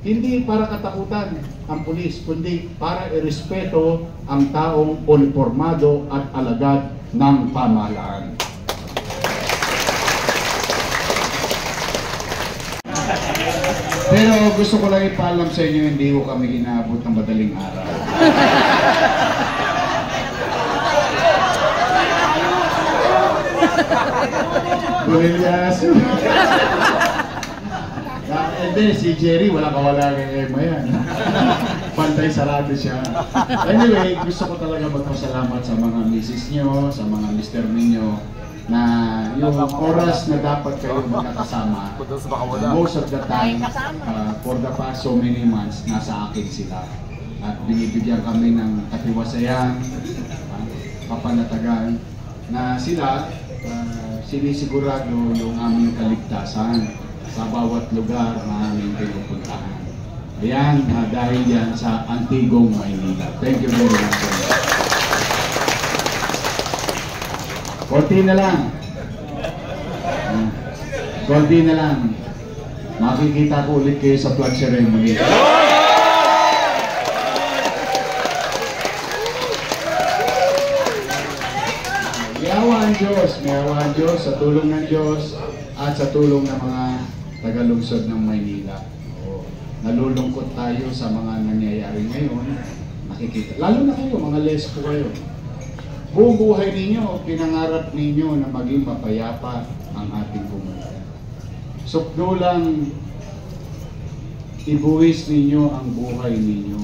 Hindi para katakutan ang pulis, kundi para irespeto ang taong uniformado at alagad ng pamahalaan. Pero gusto ko lang ipaalam sa inyo, hindi ko kami inaabot ng madaling araw. Kulilyas. Hindi, si Jerry, wala kawala kay Emma yan. Pantay sarado siya. Anyway, gusto ko talaga magpasalamat sa mga misis nyo, sa mga mister ninyo, na yung oras na dapat kayo magkakasama, most of the time, for the past so many months, nasa akin sila. At binibigyan kami ng katiwasayan, kapanatagan, na sila sinisigurado yung aming kaligtasan sa bawat lugar na aming pinupuntahan. Ayan, dahil yan sa Antigong, Maynila. Thank you very much. Konti na lang. Konti na lang. Makikita ko ulit kayo sa flag ceremony. May awa ang Diyos, sa tulong ng Diyos at sa tulong ng mga tagalungsod ng Maynila. Nalulungkot tayo sa mga nangyayari ngayon. Nakikita. Lalo na kayo, mga lesbo kayo. Buong buhay ninyo, pinangarap ninyo na maging mapayapa ang ating komunidad. Sukdo lang, ibuwis ninyo ang buhay ninyo.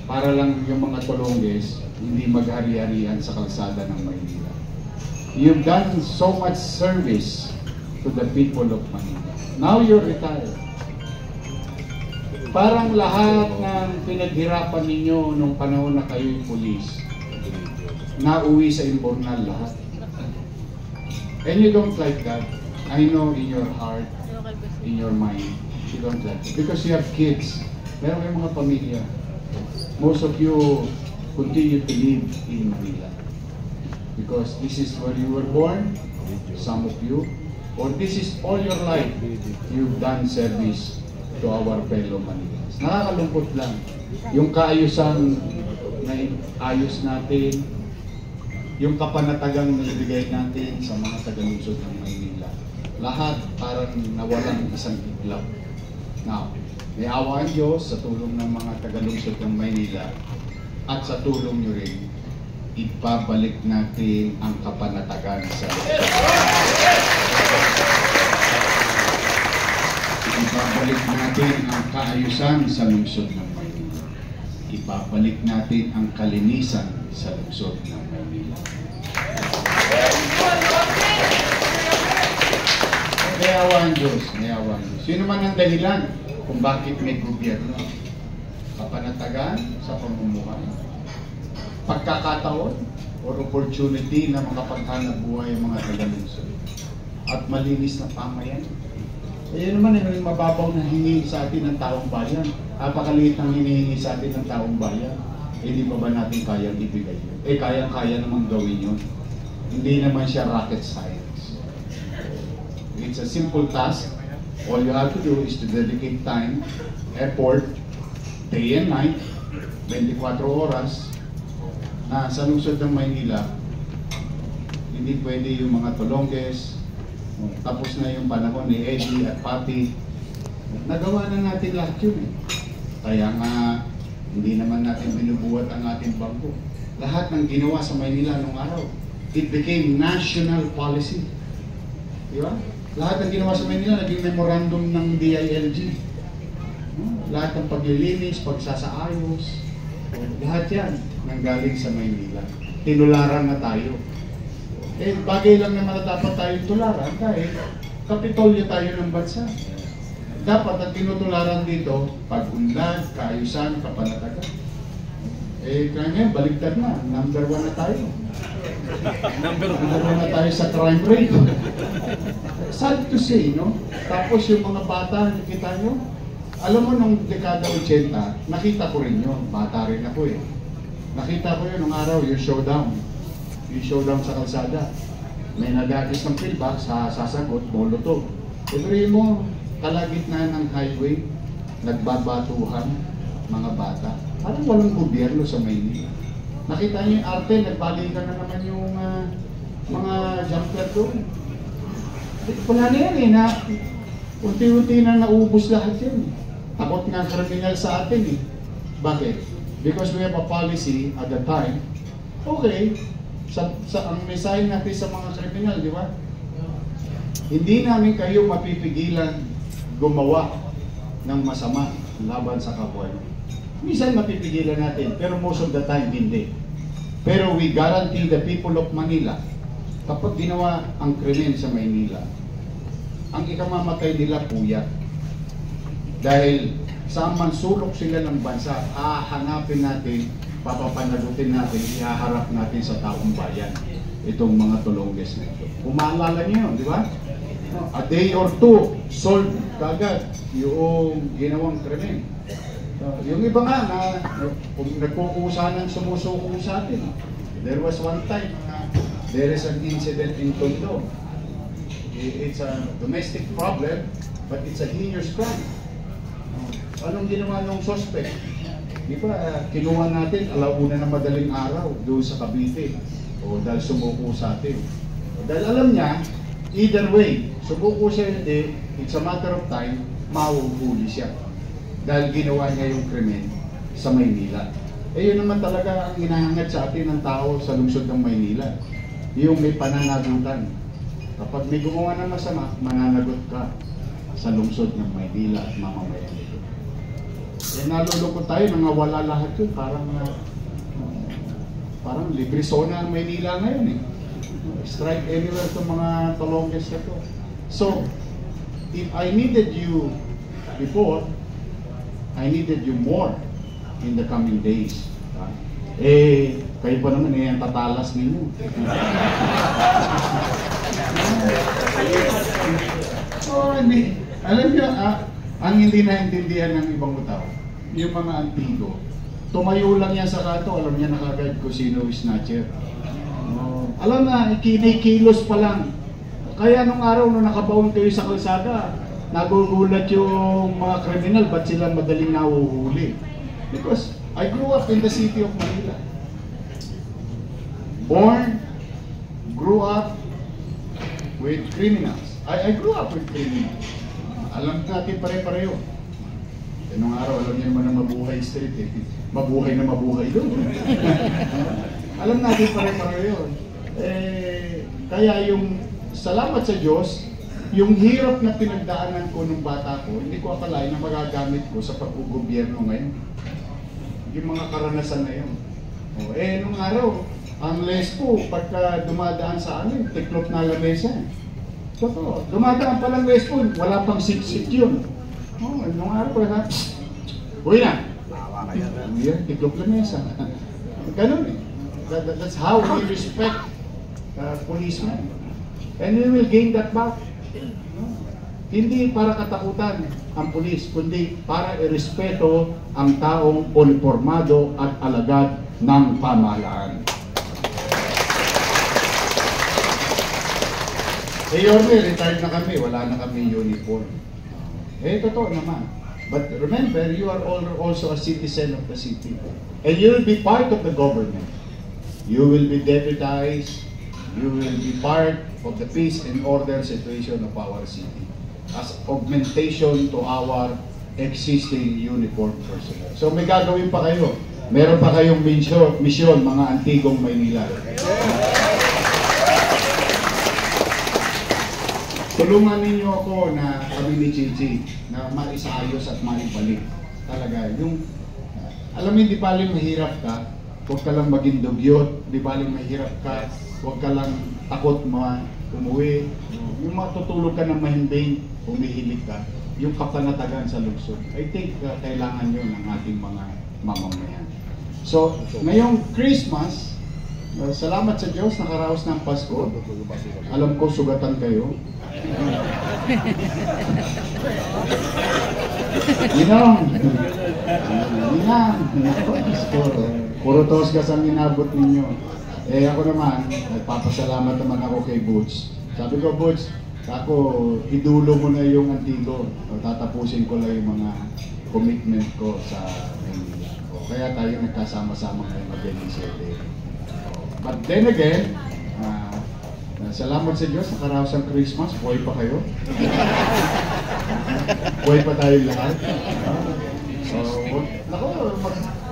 Para lang yung mga Tolongges, hindi maghari-harian sa kalsada ng Maynila. You've done so much service to the people of Manila. Now you're retired. Parang lahat ng pinaghirapan ninyo nung panahon na kayo'y pulis, nauwi sa imbornal lahat. And you don't like that. I know in your heart, in your mind, you don't like it. Because you have kids. Meron kayong mga pamilya. Most of you continue to live in Manila. Because this is where you were born, some of you, or this is all your life you've done service to our fellow Manilas. Nakakalungkot lang. Yung kaayusan na ayos natin, yung kapanatagang nilibigay natin sa mga tagalungsod ng Maynila, lahat parang nawalan isang iglap. Now, may awa ang Diyos sa tulong ng mga tagalungsod ng Maynila at sa tulong nyo rin, ibabalik natin ang kapanatagan sa lungsod. Ibabalik natin ang kaayusan sa lungsod ng Maynila. Ibabalik natin ang kalinisan sa lungsod ng Maynila. May awa ang Diyos, may awa ang Diyos. Sino man ang dahilan kung bakit may gobyerno? Kapanatagan sa pamumuhay, pagkakataon or opportunity na makapaghanap buhay ang mga tagalungsod, at malinis na pamayan. Ayan naman yung mababaw na hinihingi sa atin ng taong bayan. Napakaliit ng hinihingi sa atin ng taong bayan. Hindi pa ba natin kayang ibigay yun? Kayang-kaya namang gawin yun. Hindi naman siya rocket science. It's a simple task. All you have to do is to dedicate time, effort, day and night, 24 oras, na sa lungsod ng Maynila, hindi pwede yung mga Tolongges. Tapos na yung panahon ni Eddie at Patty. Nagawa na natin lahat yun eh. Kaya nga, hindi naman natin binubuhat ang ating bangko. Lahat ng ginawa sa Maynila nung araw, it became national policy. Di ba? Lahat ng ginawa sa Maynila, naging memorandum ng DILG. Lahat ng paglilinis, pagsasaayos, lahat yan nanggaling sa Maynila. Tinularan na tayo. Eh, bagay lang naman na dapat tayong tularan dahil kapitolyo tayo ng bansa. Dapat ang tinutularan dito, pag-unlad, kaayusan, kapanatagan. Eh, kaya baligtad na. Number 1 na tayo. Number 1 na tayo sa crime rate. Sad to say, no? Tapos yung mga bata, nakita nyo? Alam mo, nung dekada 80, nakita ko rin yun. Bata rin ako eh. Nakita ko yun nung araw, yung showdown. Yung showdown sa kalsada. May nag-agis ng pillbox, sasagot, molotov. Ibrahim mo, kalagitnaan ng highway, nagbabatuhan, mga bata. Parang walang gobyerno sa Maynila. Nakita niyo yung arte, nagbalikan na naman yung mga jumper doon. Wala na yan na unti-unti na naubos lahat yun. Takot nga kriminal sa atin eh. Bakit? Because we have a policy at the time, okay, ang mensahe natin sa mga kriminal, di ba? Hindi namin kayo mapipigilan gumawa ng masama laban sa kapwa. Minsan mapipigilan natin, pero most of the time hindi. Pero we guarantee the people of Manila, kapag ginawa ang krimen sa Maynila, ang ikamamatay nila puyat. Dahil saan man sulok sila ng bansa, hahanapin natin, papapanagutin natin, ihaharap natin sa taong bayan itong mga tulongges na ito. Umaalala niyo yun, di ba? A day or two, solve kagad yung ginawang krimen. Yung iba nga na nagkukusa ng sumusuko sa atin. There was one time there is an incident in Tondo. It's a domestic problem, but it's a heinous crime. Anong ginawa ng suspect? Di ba, kinuha natin alauna na madaling araw doon sa Cavite. O dahil sumuko sa atin. Dahil alam niya, either way, sumuko siya hindi, it's a matter of time, mahuhuli siya. Dahil ginawa niya yung krimen sa Maynila. Eh yun naman talaga ang hinahangad sa atin ng tao sa lungsod ng Maynila. Yung may pananagutan. Kapag may gumawa ng masama, mananagot ka sa lungsod ng Maynila at mamamayan nito. Eh nalulungkot tayo, nangawala lahat yun. Parang libre zona ang Maynila ngayon eh. Strike anywhere itong mga tulongges na ito. So, if I needed you before, I needed you more in the coming days. Eh, kayo pa naman eh, ang tatalas ninyo. Oh, hindi. Alam niyo, ang hindi naintindihan ng ibang tao, yung mga antigo, tumayo lang yan sa kato, alam niya na kagad kung sino yung snatcher. Alam na, kinikilos pa lang. Kaya nung araw nung nakabaon kayo sa kalsada, nagugulat yung mga kriminal, ba't sila madaling nahuhuli? Because I grew up in the city of Manila. Born, grew up with criminals. I grew up with criminals. Alam natin pare-pareho. E nung araw, alam niyo naman na Mabuhay Street eh. Mabuhay na mabuhay doon. Alam natin pare-pareho yun. Eh, kaya yung salamat sa Diyos, yung hirap na pinagdaanan ko nung bata ko, hindi ko akalain na magagamit ko sa paggugobyerno ngayon. Yung mga karanasan na yun. Eh, nung araw, ang lespo, pagka dumadaan sa amin, tiklop na lamesa. Totoo, dumadaan palang lespo, wala pang sit-sit yun. Nung araw, uy na! Tiklop lamesa. Ganun eh. That's how we respect policemen. And we will gain that back. Hindi para katakutan ang pulis, kundi para irespeto ang taong uniformado at alagad ng pamahalaan. Eh, Yorme, retired na kami, wala na kami uniform. Eh, totoo naman. But remember, you are also a citizen of the city. And you will be part of the government. You will be deputized. You will be part of the peace and order situation of our city as augmentation to our existing uniformed personnel. So may gagawin pa kayo. Meron pa kayong misyon, mga Antigong Maynila. Tulungan ninyo ako na kami ni Chichi na maisayos at maibalik. Talaga, yung alam mo, di baling mahirap ka, huwag ka lang maging dugyot, di baling mahirap ka, huwag ka lang takot umuwi. Yung matutulog ka ng mahimbing, humihilig ka, yung kapanatagan sa lungsod. I think kailangan yun ng ating mga mamamayan. So, ngayong Christmas, salamat sa Diyos, nakaraos ng Pasko. Alam ko, sugatan kayo. Ginong! Puro tosgas ang inabot ninyo. Eh ako naman, nagpapasalamat naman ako kay Butch. Sabi ko, Butch, ako, idulo mo na yung Antigo. Tatapusin ko lang yung mga commitment ko sa Maynila. Kaya tayo nagkasama-sama ngayon mag-Benicio. But then again, salamat sa Diyos, nakaraos ang Christmas, buhay pa kayo. Buhay pa tayo lahat.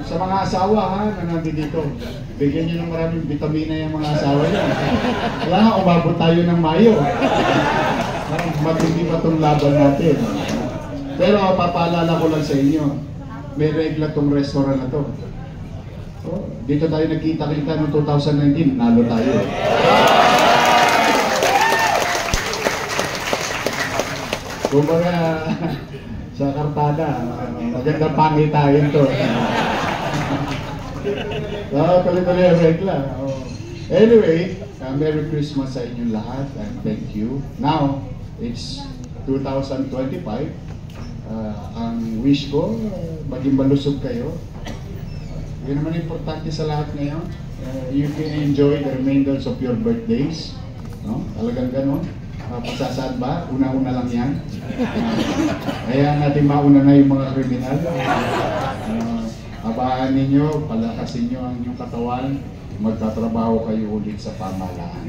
Sa mga asawa na nandito, bigyan nyo ng maraming vitamina yung mga asawa nyo. Wala nga, umabot tayo ng Mayo. Matindi pa itong laban natin. Pero papaalala ko lang sa inyo, may regla tong restaurant na to. Dito tayo nagkita-kita noong 2019, nalo tayo. Kumbaga, sa kartada, magandang pangitain to. Tuloy-tuloy ang regla. Anyway, Merry Christmas sa inyong lahat and thank you. Now, it's 2025. Ang wish ko, maging malusog kayo. Yun naman importante sa lahat ngayon. You can enjoy the remainders of your birthdays. No? Talagang ganon. Pasasaan ba? Una-una lang yan. Kaya natin mauna na yung mga kriminal. Abaan ninyo, palakasin nyo ang inyong katawan, magtatrabaho kayo ulit sa pamahalaan.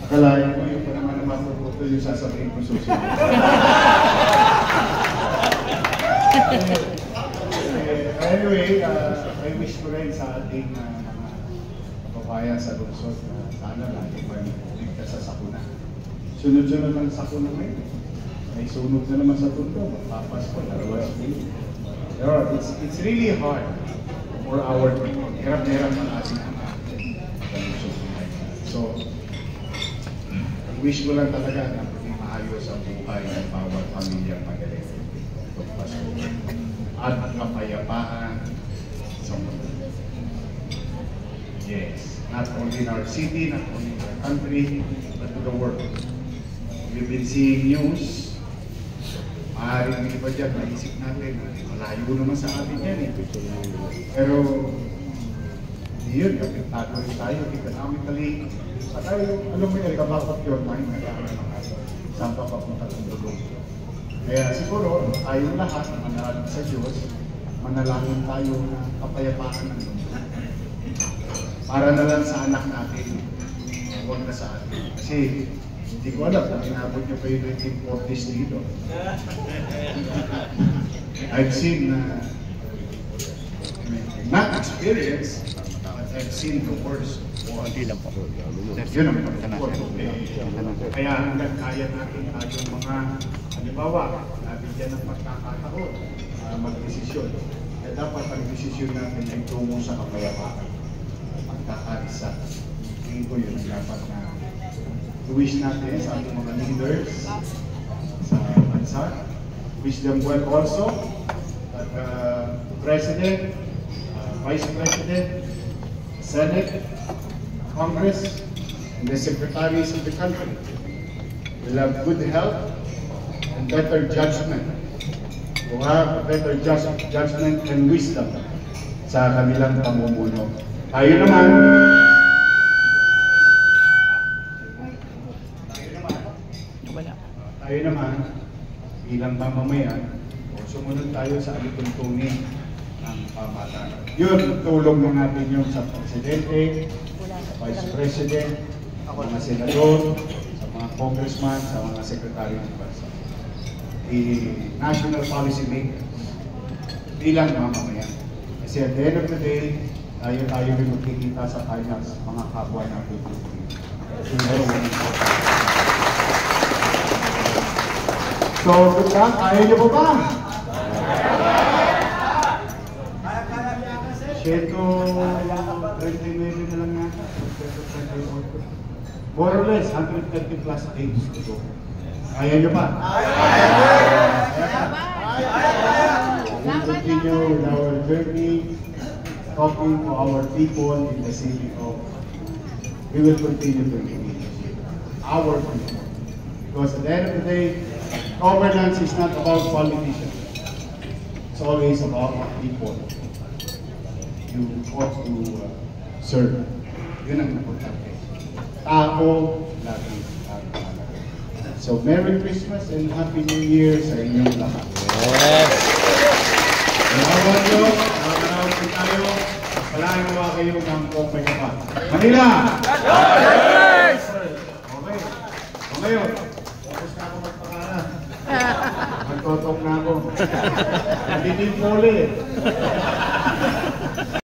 Akalain mo yung naman matututo yung sasabihin ko susunod. Anyway, I wish ko rin sa ating mga kababayan sa lungsod na sana natin magligtas sa sakuna. Sunod-sunod ng sakuna ngayon. May sunog na naman sa tundo, magpapas ko, larawas ko. Pero it's really hard for our people. Hirap-hirap ang ating mga lungsod. So, wish ko lang talaga na maayos ang buhay ng bawat pamilyang magaling. At kapayapaan sa mundo. Yes, not only in our city, not only in our country, but to the world. We've been seeing news. Maaaring iba dyan, naisip natin, malayo naman sa atin yan eh. Pero, yun, apektado rin tayo economically. At tayo, alam mo yun, kabakot your mind na saan pa papunta ng dulong. Kaya siguro, tayong lahat, manalangin sa Diyos, manalangin tayo na kapayapaan ng mundo. Para na lang sa anak natin, huwag na sa atin. Kasi, hindi ko alam kung inabot niyo pa yung 1940s dito. I've seen, not experience, but I've seen the worst. Yun ang pagkakot. Kaya hanggang kaya natin tayong mga halimbawa, nabigyan ng pagkakataon, mag-desisyon. Kaya dapat ang desisyon natin ay tungo sa kapayapaan. Pagkakaisa. Tingin ko yun ang dapat na wish natin sa ating mga leaders sa bansa. Wish them well also that President, Vice President, Senate, Congress, and the secretaries of the country will have good health and better judgment. Will have better judgment and wisdom sa kanilang pamumuno. Tayo naman, bilang mamamayan, sumunod tayo sa alituntunin ng pamahalaan. Yun, tulong mo natin yun sa Presidente, Vice President, mga senador, sa mga congressman, sa mga sekretary ng bansa. The national policy makers, bilang mamamayan. Kasi at the end of the day, tayo rin magkikita sa finance, mga kapwa natin. So, good luck. Ayaw niyo po ba? 139 na lang natin. More or less, 130 plus days to go. Ayaw niyo pa? We continue with our journey, talking to our people in the city of. We will continue to engage our people. Because at the end of the day, governance is not about politicians. It's always about people you ought to serve. Yun ang importante. Tao, lagi. So, Merry Christmas and Happy New Year sa inyong lahat. Yes! Salamat nyo, nakakarawan po tayo. Palagi mo kayo ng Kopay Kapat. Manila! Yes! Okay. O ngayon, tapos na ako magpakaran. Magtotok na ako. Hindi din pole.